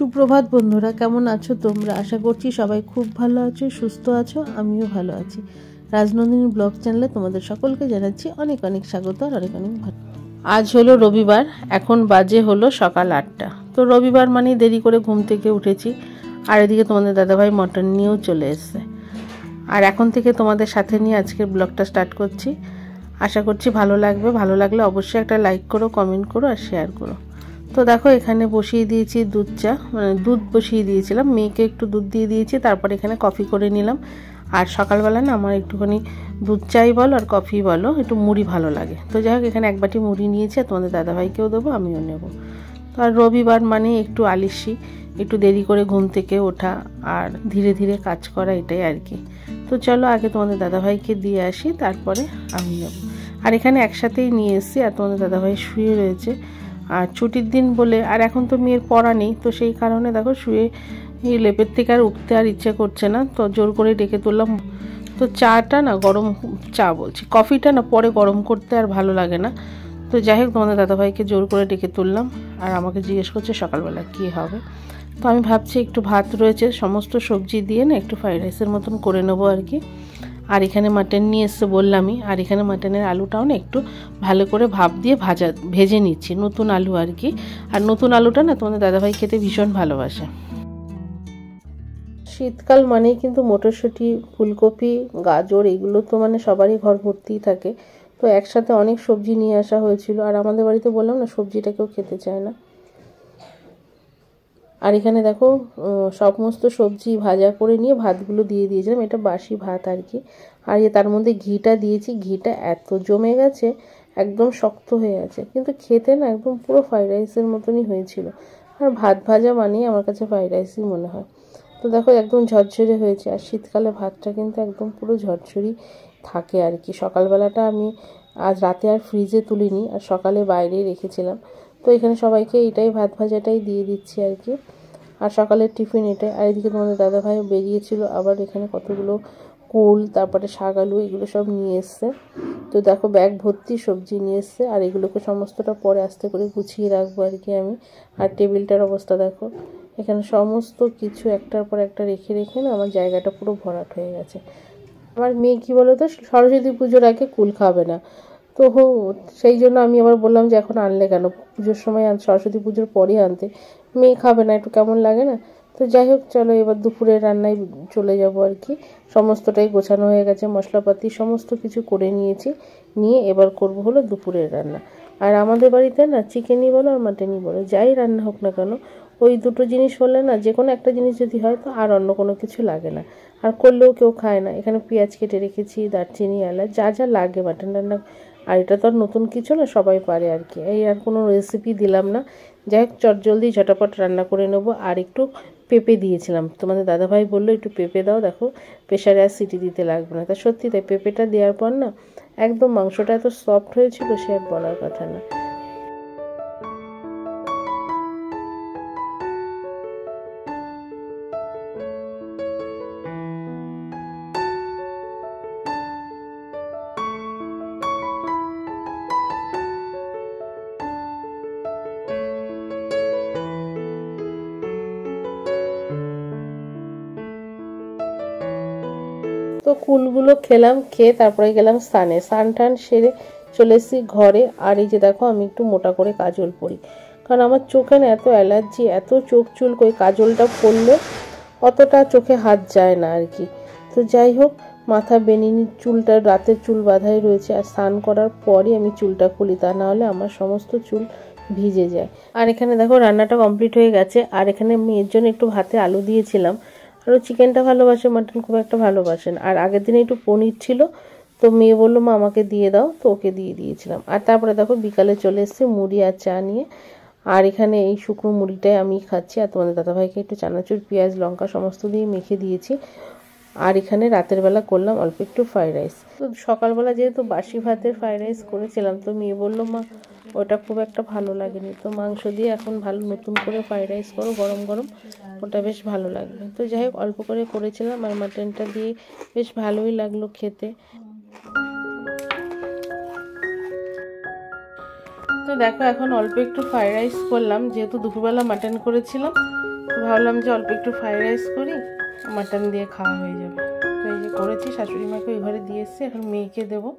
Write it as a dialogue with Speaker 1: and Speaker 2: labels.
Speaker 1: সুপ্রভাত বন্ধুরা, কেমন আছো তোমরা? আশা করছি সবাই খুব ভালো আছো, সুস্থ আছো। আমিও ভালো আছি। রাজনন্দিনী ব্লগ চ্যানেলে তোমাদের সকলকে জানাচ্ছি অনেক অনেক স্বাগত আর অনেক অনেক ভালো। আজ হলো রবিবার, এখন বাজে হলো সকাল 8টা। তো রবিবার মানে দেরি করে ঘুম থেকে উঠেছি, আর এদিকে তোমাদের দাদাভাই মটন নিয়েও চলে এসছে। আর এখন থেকে তোমাদের সাথে নিয়ে আজকের ব্লগটা স্টার্ট করছি। আশা করছি ভালো লাগবে। ভালো লাগলে অবশ্যই একটা লাইক করো, কমেন্ট করো আর শেয়ার করো। তো দেখো এখানে বসিয়ে দিয়েছি দুধ চা, মানে দুধ বসিয়ে দিয়েছিলাম, মেয়েকে একটু দুধ দিয়ে দিয়েছি, তারপর এখানে কফি করে নিলাম। আর সকালবেলা না আমার একটুখানি দুধ চাই বলো আর কফি বলো, একটু মুড়ি ভালো লাগে। তো যাই হোক এখানে এক বাটি মুড়ি নিয়েছি, তোমাদের দাদাভাইকেও দেবো, আমিও নেব। তো আর রবিবার মানে একটু আলিসি, একটু দেরি করে ঘুম থেকে ওঠা আর ধীরে ধীরে কাজ করা, এটাই আর কি। তো চলো আগে তোমাদের দাদাভাইকে দিয়ে আসি, তারপরে আমি নেব। আর এখানে একসাথেই নিয়ে এসেছি, আর তোমাদের দাদাভাই শুয়ে রয়েছে। আর ছুটির দিন বলে, আর এখন তো মেয়ের পড়া নেই, তো সেই কারণে দেখো শুয়ে এই লেপের থেকে আর উঠতে আর ইচ্ছে করছে না, তো জোর করে ডেকে তুললাম। তো চাটা না গরম, চা বলছি, কফিটা না পরে গরম করতে আর ভালো লাগে না। তো যাই হোক তোমাদের দাদাভাইকে জোর করে ডেকে তুললাম, আর আমাকে জিজ্ঞেস করছে সকালবেলা কী হবে। তো আমি ভাবছি একটু ভাত রয়েছে, সমস্ত সবজি দিয়ে না একটু ফ্রাইড রাইসের মতন করে নেবো আর কি। আর এখানে মাটন নিয়ে এসে বললামই, আর এখানে মাটনের আলুটাও না একটু ভালো করে ভাপ দিয়ে ভেজে নিচ্ছি, নতুন আলু আর কি। আর নতুন আলুটা না তোমাদের দাদাভাই খেতে ভীষণ ভালোবাসে। শীতকাল মানেই কিন্তু মটরশুঁটি, ফুলকপি, গাজর এগুলো তো মানে সবারই ঘর ভর্তিই থাকে। তো একসাথে অনেক সবজি নিয়ে আসা হয়েছিল, আর আমাদের বাড়িতে বললাম না সবজিটা কেউ খেতে চায় না। আর এখানে দেখো সমস্ত সবজি ভাজা করে নিয়ে ভাতগুলো দিয়ে দিয়েছিলাম, এটা বাসি ভাত আর কি। আর তার মধ্যে ঘিটা দিয়েছি, ঘিটা এত জমে গেছে, একদম শক্ত হয়ে গেছে, কিন্তু খেতে না একদম পুরো ফ্রাইড রাইসের মতনই হয়েছিল। আর ভাত ভাজা মানেই আমার কাছে ফ্রাইড রাইসই মনে হয়। তো দেখো একদম ঝরঝরে হয়েছে, আর শীতকালে ভাতটা কিন্তু একদম পুরো ঝরঝরি থাকে আর কি। সকালবেলাটা আমি আজ রাতে আর ফ্রিজে তুলিনি, আর সকালে বাইরেই রেখেছিলাম। তো এখানে সবাইকে এটাই ভাত ভাজাটাই দিয়ে দিচ্ছি আর কি। আর সকালের টিফিন এটাই। আর এদিকে তোমাদের দাদাভাই বেরিয়েছিল, আবার এখানে কতগুলো কুল, তারপরে শাক আলু এগুলো সব নিয়ে এসছে। তো দেখো ব্যাগ ভর্তি সবজি নিয়ে এসছে, আর এগুলোকে সমস্তটা পরে আস্তে করে গুছিয়ে রাখবো আর কি আমি। আর টেবিলটার অবস্থা দেখো, এখানে সমস্ত কিছু একটার পর একটা রেখে রেখে না আমার জায়গাটা পুরো ভরাট হয়ে গেছে। আমার মেয়ে কী বলো তো, সরস্বতী পুজোর আগে কুল খাবে না। তো সেই জন্য আমি আবার বললাম যে এখন আনলে কেন, পুজোর সময় সরস্বতী পুজোর পরে আনতে, মেয়ে খাবে না, একটু কেমন লাগে না। তো যাই হোক চলো এবার দুপুরের রান্নায় চলে যাব আর কি। সমস্তটাই গোছানো হয়ে গেছে, মশলাপাতি সমস্ত কিছু করে নিয়েছি, নিয়ে এবার করব হলো দুপুরের রান্না। আর আমাদের বাড়িতে না চিকেনই বলো আর মাটনই বলো, যাই রান্না হোক না কেন, ওই দুটো জিনিস হলে না, যে কোনো একটা জিনিস যদি হয় তো আর অন্য কোনো কিছু লাগে না। আর করলেও কেউ খায় না। এখানে পেঁয়াজ কেটে রেখেছি, দারচিনি, এলাচ, যা যা লাগে মাটন রান্না। আর এটা তো আর নতুন কিছু না, সবাই পারে আর কি। এই আর কোনো রেসিপি দিলাম না। যাই হোক চটজলদি ঝটাপট রান্না করে নেবো। আর একটু পেঁপে দিয়েছিলাম, তোমাদের দাদাভাই বললো একটু পেঁপে দাও, দেখো প্রেশারে আর সিটি দিতে লাগবে না। তা সত্যি তাই, পেঁপেটা দেওয়ার পর না একদম মাংসটা এত সফট হয়েছিল, সে আর বলার কথা না। তো কুলগুলো খেলাম, খেয়ে তারপরে গেলাম স্নানে, স্নান টান সেরে চলে এসেছি ঘরে। আর এই যে দেখো আমি একটু মোটা করে কাজল পরি, কারণ আমার চোখে না এত অ্যালার্জি, এত চোখ চুল করে, কাজলটা পরলে অতটা চোখে হাত যায় না আর কি। তো যাই হোক মাথা বেনিনি, চুলটা রাতের চুল বাঁধাই রয়েছে, আর স্নান করার পরই আমি চুলটা খুলি, তা না হলে আমার সমস্ত চুল ভিজে যায়। আর এখানে দেখো রান্নাটা কমপ্লিট হয়ে গেছে। আর এখানে মেয়ের জন্য একটু ভাতে আলু দিয়েছিলাম, আরও চিকেনটা ভালোবাসে, মাটন খুব একটা ভালোবাসেন। আর আগের দিনে একটু পনির ছিল, তো মেয়ে বললো মা আমাকে দিয়ে দাও, তো ওকে দিয়ে দিয়েছিলাম। আর তারপরে দেখো বিকালে চলে এসেছি মুড়ি আর চা নিয়ে। আর এখানে এই শুকনো মুড়িটাই আমি খাচ্ছি, আর তোমাদের দাদাভাইকে একটু চানাচুর, পেঁয়াজ, লঙ্কা সমস্ত দিয়ে মেখে দিয়েছি। আর এখানে রাতের বেলা করলাম অল্প একটু ফ্রাইড রাইস। তো সকালবেলা যেহেতু বাসি ভাতের ফ্রাইড রাইস করেছিলাম, তো মেয়ে বললো মা ওটা খুব একটা ভালো লাগেনি, তো মাংস দিয়ে এখন ভালো নতুন করে ফ্রাইড রাইস করো গরম গরম, ওটা বেশ ভালো লাগবে। তো যাই হোক অল্প করে করেছিলাম, আর মাটনটা দিয়ে বেশ ভালোই লাগলো খেতে। তো দেখো এখন অল্প একটু ফ্রাইড রাইস করলাম, যেহেতু দুপুরবেলা মাটন করেছিলাম, ভাবলাম যে অল্প একটু ফ্রাইড রাইস করি, মাটন দিয়ে খাওয়া হয়ে যাবে। তো এই যে করেছি, শাশুড়ি মাকে ওই ঘরে দিয়ে এসেছি, এখন মেয়েকে দেবো।